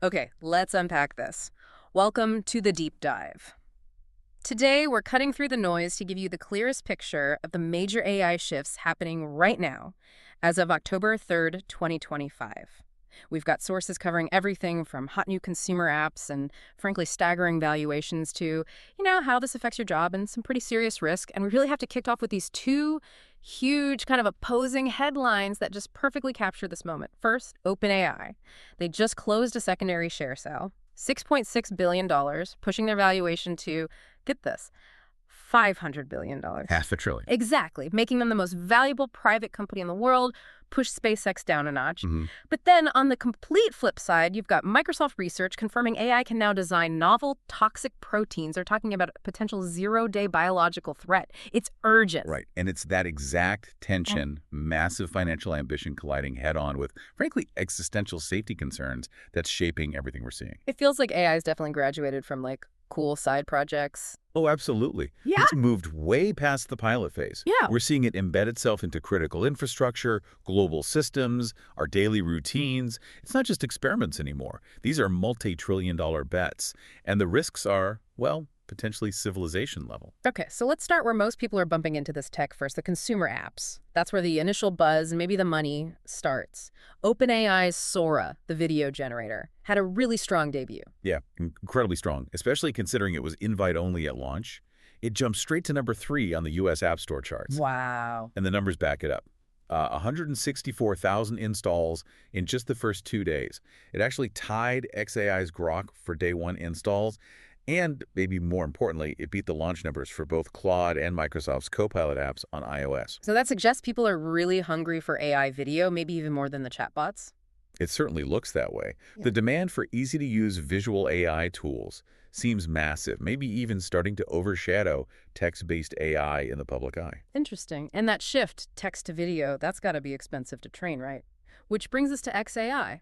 Okay, let's unpack this. Welcome to the deep dive. Today, we're cutting through the noise to give you the clearest picture of the major AI shifts happening right now, as of October 3rd, 2025. We've got sources covering everything from hot new consumer apps and, frankly, staggering valuations to, how this affects your job and some pretty serious risk. And we really have to kick off with these two huge kind of opposing headlines that just perfectly capture this moment. First, OpenAI. They just closed a secondary share sale, $6.6 billion, pushing their valuation to, get this, $500 billion. Half a trillion. Exactly, making them the most valuable private company in the world, push SpaceX down a notch. Mm-hmm. But then on the complete flip side, you've got Microsoft research confirming AI can now design novel toxic proteins. They're talking about a potential zero-day biological threat. It's urgent. Right. And it's that exact tension, massive financial ambition colliding head-on with, frankly, existential safety concerns that's shaping everything we're seeing. It feels like AI has definitely graduated from, cool side projects. Oh, absolutely. Yeah. It's moved way past the pilot phase. Yeah. We're seeing it embed itself into critical infrastructure, global systems, our daily routines. It's not just experiments anymore. These are multi-trillion-dollar bets. And the risks are, well, potentially civilization level. Okay, so let's start where most people are bumping into this tech first, the consumer apps. That's where the initial buzz and maybe the money starts. OpenAI's Sora, the video generator, had a really strong debut. Yeah, incredibly strong, especially considering it was invite-only at launch. It jumped straight to number 3 on the U.S. App Store charts. Wow. And the numbers back it up. 164,000 installs in just the first 2 days. It actually tied xAI's Grok for day 1 installs. And maybe more importantly, it beat the launch numbers for both Claude and Microsoft's Copilot apps on iOS. So that suggests people are really hungry for AI video, maybe even more than the chatbots? It certainly looks that way. Yeah. The demand for easy-to-use visual AI tools seems massive, maybe even starting to overshadow text-based AI in the public eye. Interesting. And that shift, text to video, that's got to be expensive to train, right? Which brings us to xAI.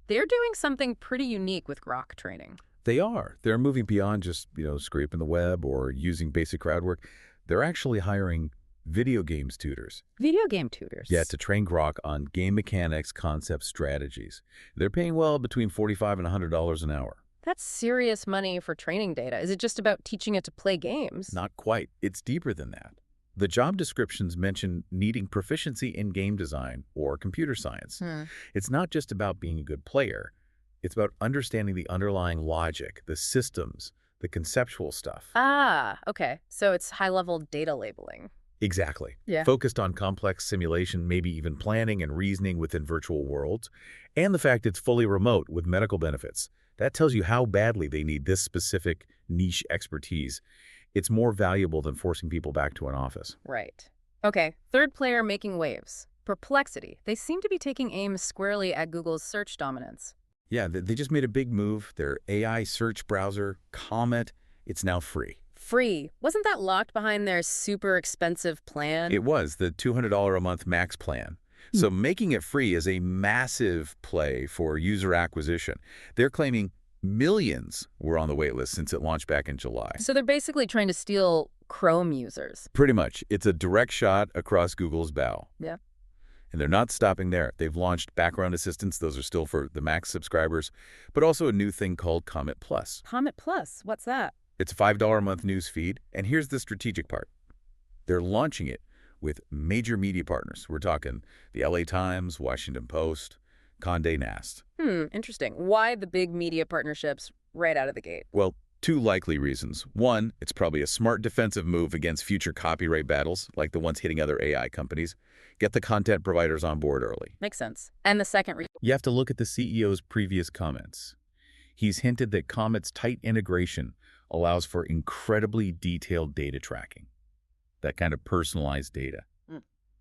They're doing something pretty unique with Grok training. They are. They're moving beyond just, scraping the web or using basic crowd work. They're actually hiring video games tutors. Video game tutors? Yeah, to train Grok on game mechanics, concept strategies. They're paying well between $45 and $100 an hour. That's serious money for training data. Is it just about teaching it to play games? Not quite. It's deeper than that. The job descriptions mention needing proficiency in game design or computer science. It's not just about being a good player. It's about understanding the underlying logic, the systems, the conceptual stuff. Ah, okay. So it's high-level data labeling. Exactly. Yeah. Focused on complex simulation, maybe even planning and reasoning within virtual worlds, and the fact it's fully remote with medical benefits. That tells you how badly they need this specific niche expertise. It's more valuable than forcing people back to an office. Right. Okay, third player making waves. Perplexity. They seem to be taking aim squarely at Google's search dominance. Yeah, they just made a big move. Their AI search browser, Comet, it's now free. Free. Wasn't that locked behind their super expensive plan? It was the $200 a month max plan. So making it free is a massive play for user acquisition. They're claiming millions were on the wait list since it launched back in July. So they're basically trying to steal Chrome users. Pretty much. It's a direct shot across Google's bow. Yeah. And they're not stopping there. They've launched background assistants. Those are still for the Max subscribers, but also a new thing called Comet Plus. Comet Plus, what's that? It's a $5 a month news feed. And here's the strategic part. They're launching it with major media partners. We're talking the LA Times, Washington Post, Condé Nast. Interesting. Why the big media partnerships right out of the gate? Well, 2 likely reasons. One, it's probably a smart defensive move against future copyright battles, like the ones hitting other AI companies. Get the content providers on board early. Makes sense. And the second reason? You have to look at the CEO's previous comments. He's hinted that Comet's tight integration allows for incredibly detailed data tracking. That kind of personalized data.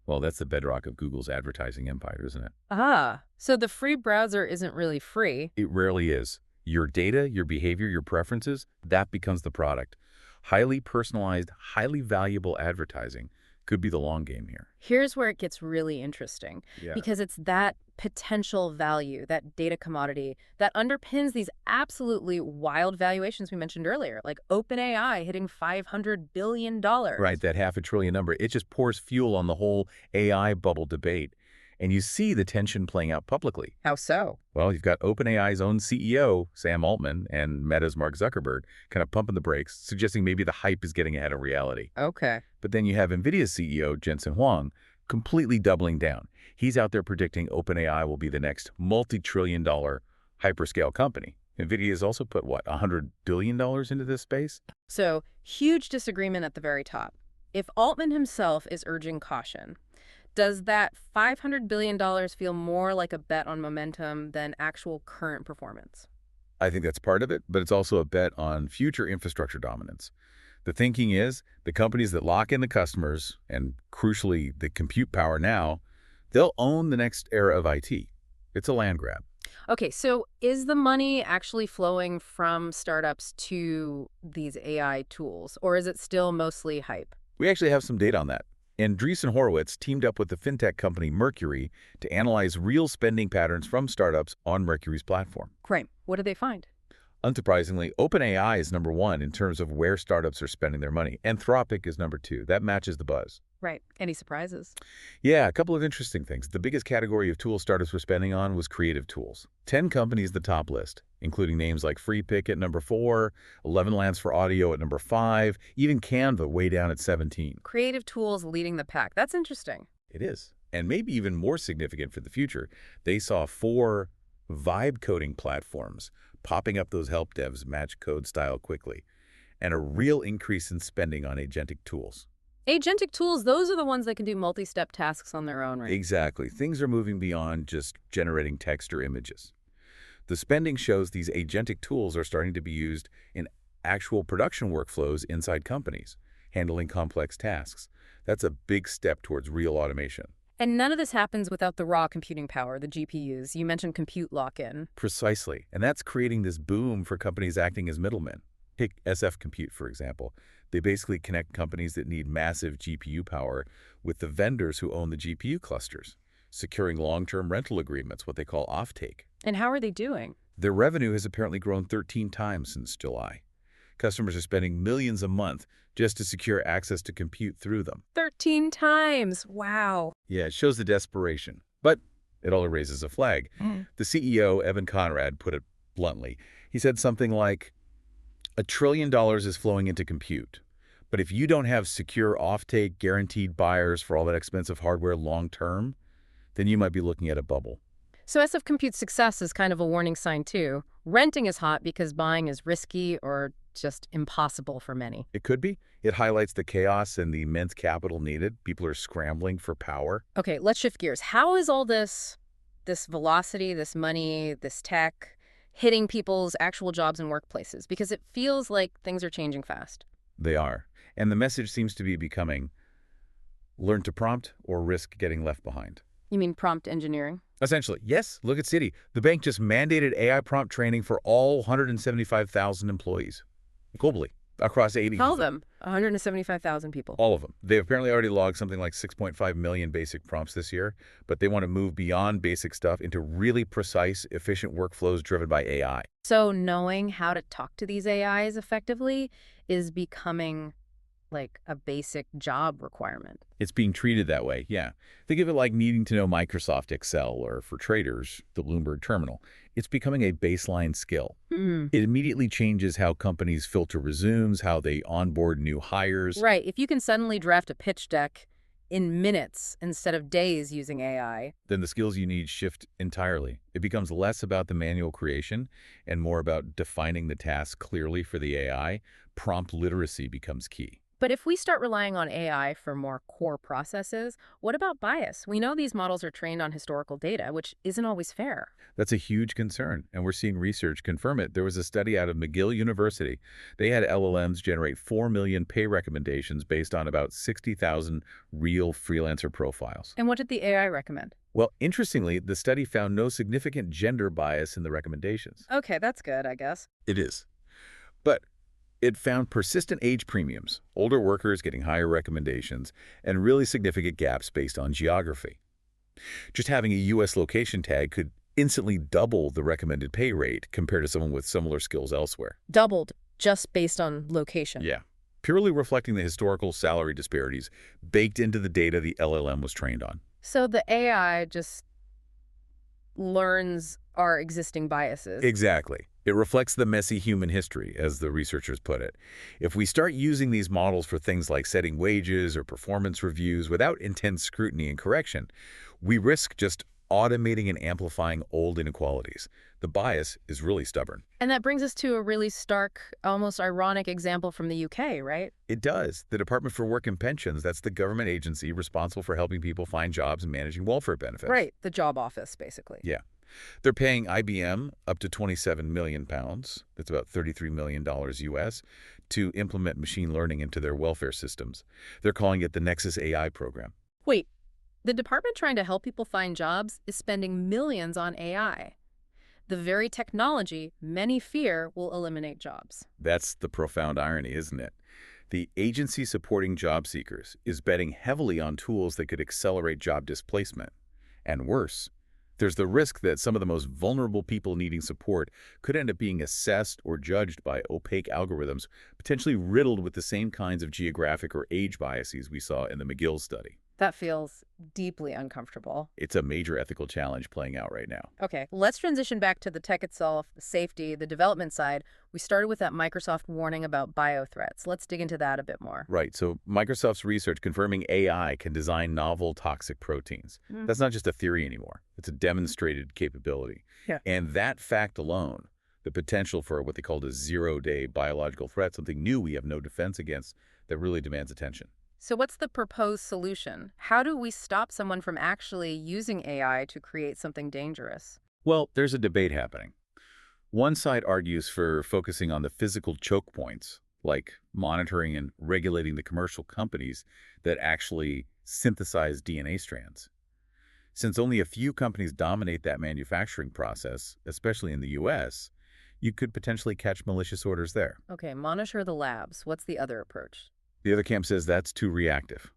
Well, that's the bedrock of Google's advertising empire, isn't it? Ah, so the free browser isn't really free. It rarely is. Your data, your behavior, your preferences, that becomes the product. Highly personalized, highly valuable advertising could be the long game here. Here's where it gets really interesting, Yeah. because it's that potential value, that data commodity, that underpins these absolutely wild valuations we mentioned earlier, like OpenAI hitting $500 billion. Right, that half a trillion number. It just pours fuel on the whole AI bubble debate. And you see the tension playing out publicly. How so? Well, you've got OpenAI's own CEO, Sam Altman, and Meta's Mark Zuckerberg kind of pumping the brakes, suggesting maybe the hype is getting ahead of reality. Okay. But then you have NVIDIA's CEO, Jensen Huang, completely doubling down. He's out there predicting OpenAI will be the next multi-trillion-dollar hyperscale company. NVIDIA has also put, what, $100 billion into this space? So, huge disagreement at the very top. If Altman himself is urging caution, does that $500 billion feel more like a bet on momentum than actual current performance? I think that's part of it, but it's also a bet on future infrastructure dominance. The thinking is the companies that lock in the customers, and crucially the compute power now, they'll own the next era of IT. It's a land grab. Okay, so is the money actually flowing from startups to these AI tools, or is it still mostly hype? We actually have some data on that. Andreessen Horowitz teamed up with the fintech company Mercury to analyze real spending patterns from startups on Mercury's platform. Great. What did they find? Unsurprisingly, OpenAI is number one in terms of where startups are spending their money. Anthropic is number two. That matches the buzz. Right. Any surprises? Yeah, a couple of interesting things. The biggest category of tool startups were spending on was creative tools. 10 companies the top list, including names like FreePic at number 4, 11 Labs for Audio at number 5, even Canva way down at 17. Creative tools leading the pack. That's interesting. It is. And maybe even more significant for the future, they saw 4 vibe coding platforms popping up those help devs match code style quickly, and a real increase in spending on agentic tools. Agentic tools, those are the ones that can do multi-step tasks on their own, right? Exactly. Things are moving beyond just generating text or images. The spending shows these agentic tools are starting to be used in actual production workflows inside companies, handling complex tasks. That's a big step towards real automation. And none of this happens without the raw computing power, the GPUs. You mentioned compute lock-in. Precisely. And that's creating this boom for companies acting as middlemen. Take SF Compute, for example. They basically connect companies that need massive GPU power with the vendors who own the GPU clusters, securing long-term rental agreements, what they call offtake. And how are they doing? Their revenue has apparently grown 13 times since July. Customers are spending millions a month just to secure access to compute through them. 13 times. Wow. Yeah, it shows the desperation. But it all raises a flag. The CEO, Evan Conrad, put it bluntly. He said something like, $1 trillion is flowing into compute. But if you don't have secure offtake, guaranteed buyers for all that expensive hardware long-term, then you might be looking at a bubble. So SF Compute's success is kind of a warning sign, too. Renting is hot because buying is risky or just impossible for many. It could be. It highlights the chaos and the immense capital needed. People are scrambling for power. Okay, let's shift gears. How is all this velocity, this money, this tech, hitting people's actual jobs and workplaces? Because it feels like things are changing fast. They are. And the message seems to be becoming, learn to prompt or risk getting left behind. You mean prompt engineering? Essentially, yes. Look at Citi. The bank just mandated AI prompt training for all 175,000 employees globally across 80. Tell them, 175,000 people. All of them. They've apparently already logged something like 6.5 million basic prompts this year, but they want to move beyond basic stuff into really precise, efficient workflows driven by AI. So knowing how to talk to these AIs effectively is becoming like a basic job requirement. It's being treated that way, yeah. Think of it like needing to know Microsoft Excel or, for traders, the Bloomberg terminal. It's becoming a baseline skill. It immediately changes how companies filter resumes, how they onboard new hires. Right. If you can suddenly draft a pitch deck in minutes instead of days using AI, then the skills you need shift entirely. It becomes less about the manual creation and more about defining the task clearly for the AI. Prompt literacy becomes key. But if we start relying on AI for more core processes, what about bias? We know these models are trained on historical data, which isn't always fair. That's a huge concern, and we're seeing research confirm it. There was a study out of McGill University. They had LLMs generate 4 million pay recommendations based on about 60,000 real freelancer profiles. And what did the AI recommend? Well, interestingly, the study found no significant gender bias in the recommendations. Okay, that's good, I guess. It is. But it found persistent age premiums, older workers getting higher recommendations, and really significant gaps based on geography. Just having a U.S. location tag could instantly double the recommended pay rate compared to someone with similar skills elsewhere. Doubled just based on location. Yeah, purely reflecting the historical salary disparities baked into the data the LLM was trained on. So the AI just learns our existing biases. Exactly. It reflects the messy human history, as the researchers put it. If we start using these models for things like setting wages or performance reviews without intense scrutiny and correction, we risk just automating and amplifying old inequalities. The bias is really stubborn. And that brings us to a really stark, almost ironic example from the UK, right? It does. The Department for Work and Pensions, that's the government agency responsible for helping people find jobs and managing welfare benefits. Right, the job office, basically. Yeah. They're paying IBM up to £27 million, that's about $33 million US, to implement machine learning into their welfare systems. They're calling it the Nexus AI program. Wait, the department trying to help people find jobs is spending millions on AI. The very technology many fear will eliminate jobs. That's the profound irony, isn't it? The agency supporting job seekers is betting heavily on tools that could accelerate job displacement. And worse, there's the risk that some of the most vulnerable people needing support could end up being assessed or judged by opaque algorithms, potentially riddled with the same kinds of geographic or age biases we saw in the McGill study. That feels deeply uncomfortable. It's a major ethical challenge playing out right now. Okay, let's transition back to the tech itself, the safety, the development side. We started with that Microsoft warning about bio-threats. Let's dig into that a bit more. Right, so Microsoft's research confirming AI can design novel toxic proteins. That's not just a theory anymore. It's a demonstrated capability. Yeah. And that fact alone, the potential for what they called a zero-day biological threat, something new we have no defense against, that really demands attention. So what's the proposed solution? How do we stop someone from actually using AI to create something dangerous? Well, there's a debate happening. One side argues for focusing on the physical choke points, like monitoring and regulating the commercial companies that actually synthesize DNA strands. Since only a few companies dominate that manufacturing process, especially in the US, you could potentially catch malicious orders there. Okay, monitor the labs. What's the other approach? The other camp says that's too reactive.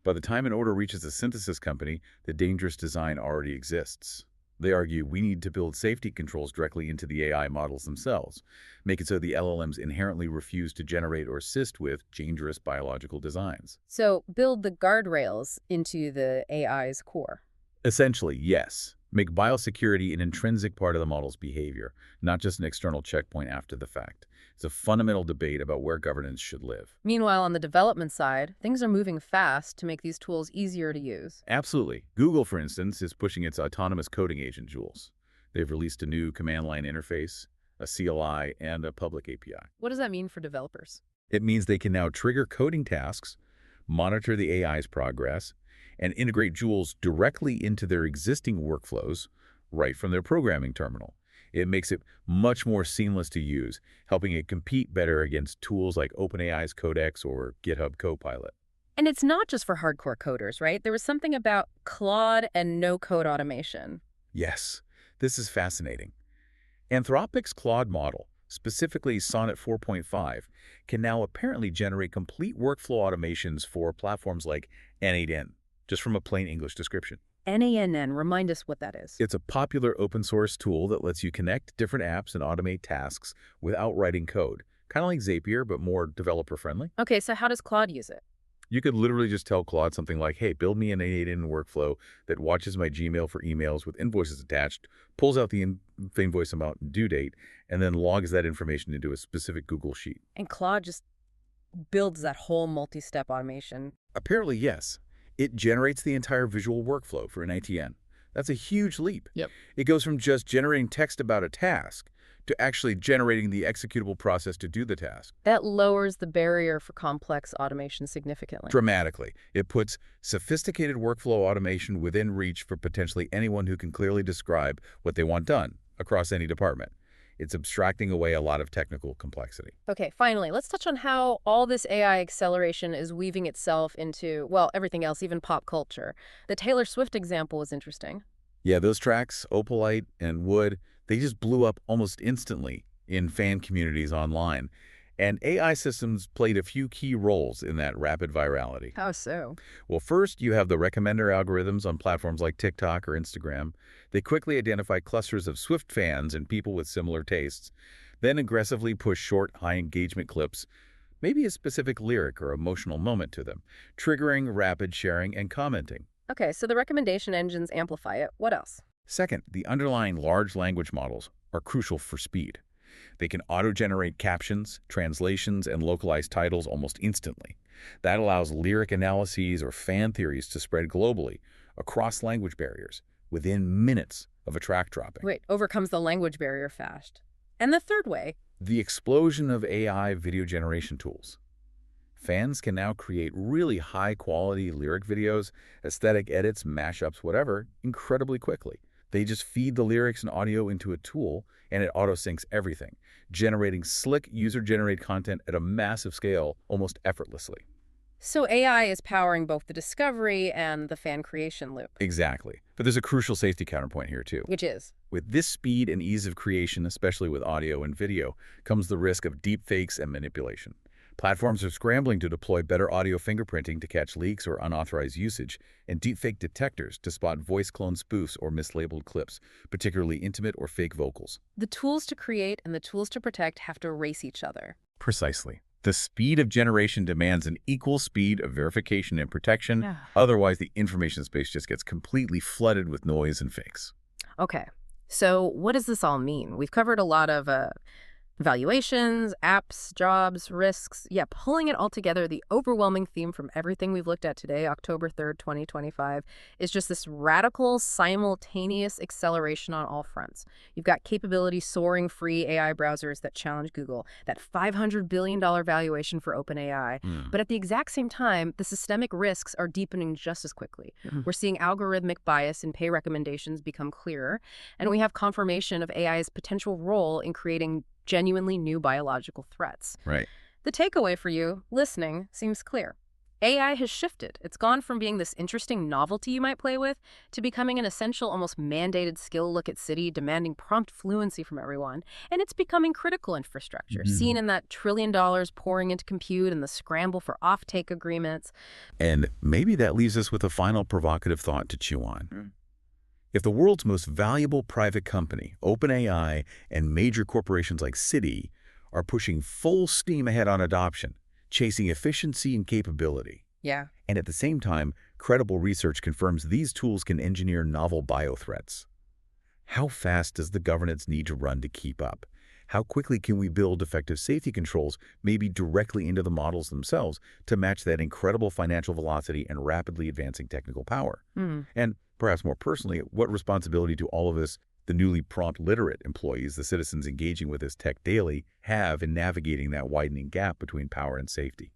By the time an order reaches a synthesis company, the dangerous design already exists. They argue we need to build safety controls directly into the AI models themselves, make it so the LLMs inherently refuse to generate or assist with dangerous biological designs. So build the guardrails into the AI's core. Essentially, yes. Make biosecurity an intrinsic part of the model's behavior, not just an external checkpoint after the fact. It's a fundamental debate about where governance should live. Meanwhile, on the development side, things are moving fast to make these tools easier to use. Absolutely. Google, for instance, is pushing its autonomous coding agent, Jules. They've released a new command line interface, a CLI, and a public API. What does that mean for developers? It means they can now trigger coding tasks, monitor the AI's progress, and integrate Jules directly into their existing workflows right from their programming terminal. It makes it much more seamless to use, helping it compete better against tools like OpenAI's Codex or GitHub Copilot. And it's not just for hardcore coders, right? There was something about Claude and no-code automation. Yes, this is fascinating. Anthropic's Claude model, specifically Sonnet 4.5, can now apparently generate complete workflow automations for platforms like N8N, just from a plain English description. NANN, remind us what that is. It's a popular open source tool that lets you connect different apps and automate tasks without writing code. Kind of like Zapier, but more developer friendly. Okay, so how does Claude use it? You could literally just tell Claude something like, hey, build me an N8N workflow that watches my Gmail for emails with invoices attached, pulls out the invoice amount and due date, and then logs that information into a specific Google Sheet. And Claude just builds that whole multi-step automation. Apparently, yes. It generates the entire visual workflow for an ITN. That's a huge leap. Yep. It goes from just generating text about a task to actually generating the executable process to do the task. That lowers the barrier for complex automation significantly. Dramatically. It puts sophisticated workflow automation within reach for potentially anyone who can clearly describe what they want done across any department. It's abstracting away a lot of technical complexity. Okay, finally, let's touch on how all this AI acceleration is weaving itself into, well, everything else, even pop culture. The Taylor Swift example was interesting. Yeah, those tracks, Opalite and Wood, they just blew up almost instantly in fan communities online. And AI systems played a few key roles in that rapid virality. How so? Well, first, you have the recommender algorithms on platforms like TikTok or Instagram. They quickly identify clusters of Swift fans and people with similar tastes, then aggressively push short, high-engagement clips, maybe a specific lyric or emotional moment to them, triggering rapid sharing and commenting. Okay, so the recommendation engines amplify it. What else? Second, the underlying large language models are crucial for speed. They can auto-generate captions, translations, and localized titles almost instantly. That allows lyric analyses or fan theories to spread globally across language barriers within minutes of a track dropping. Wait, overcomes the language barrier fast. And the third way, The explosion of AI video generation tools. Fans can now create really high-quality lyric videos, aesthetic edits, mashups, whatever, incredibly quickly. They just feed the lyrics and audio into a tool, and it auto-syncs everything, generating slick user-generated content at a massive scale almost effortlessly. so AI is powering both the discovery and the fan creation loop, Exactly. But there's a crucial safety counterpoint here, too. which is, With this speed and ease of creation, especially with audio and video, comes the risk of deepfakes and manipulation. Platforms are scrambling to deploy better audio fingerprinting to catch leaks or unauthorized usage, and deepfake detectors to spot voice clone spoofs or mislabeled clips, particularly intimate or fake vocals. the tools to create and the tools to protect have to race each other. Precisely. The speed of generation demands an equal speed of verification and protection. Yeah. Otherwise, the information space just gets completely flooded with noise and fakes. Okay, so what does this all mean? We've covered a lot of valuations, apps, jobs, risks. Yeah, pulling it all together, the overwhelming theme from everything we've looked at today, October 3rd, 2025, is just this radical, simultaneous acceleration on all fronts. You've got capability soaring free AI browsers that challenge Google, that $500 billion valuation for OpenAI. But at the exact same time, the systemic risks are deepening just as quickly. We're seeing algorithmic bias in pay recommendations become clearer, and we have confirmation of AI's potential role in creating genuinely new biological threats. Right. The takeaway for you, listening, seems clear. AI has shifted. It's gone from being this interesting novelty you might play with to becoming an essential, almost mandated skill. Look at Citi, demanding prompt fluency from everyone. And it's becoming critical infrastructure, seen in that $1 trillion pouring into compute and the scramble for offtake agreements. And maybe that leaves us with a final provocative thought to chew on. If the world's most valuable private company, OpenAI, and major corporations like Citi are pushing full steam ahead on adoption, chasing efficiency and capability, Yeah. and at the same time, credible research confirms these tools can engineer novel biothreats, how fast does the governance need to run to keep up? How quickly can we build effective safety controls, maybe directly into the models themselves, to match that incredible financial velocity and rapidly advancing technical power? And perhaps more personally, what responsibility do all of us, the newly prompt literate employees, the citizens engaging with this tech daily, have in navigating that widening gap between power and safety?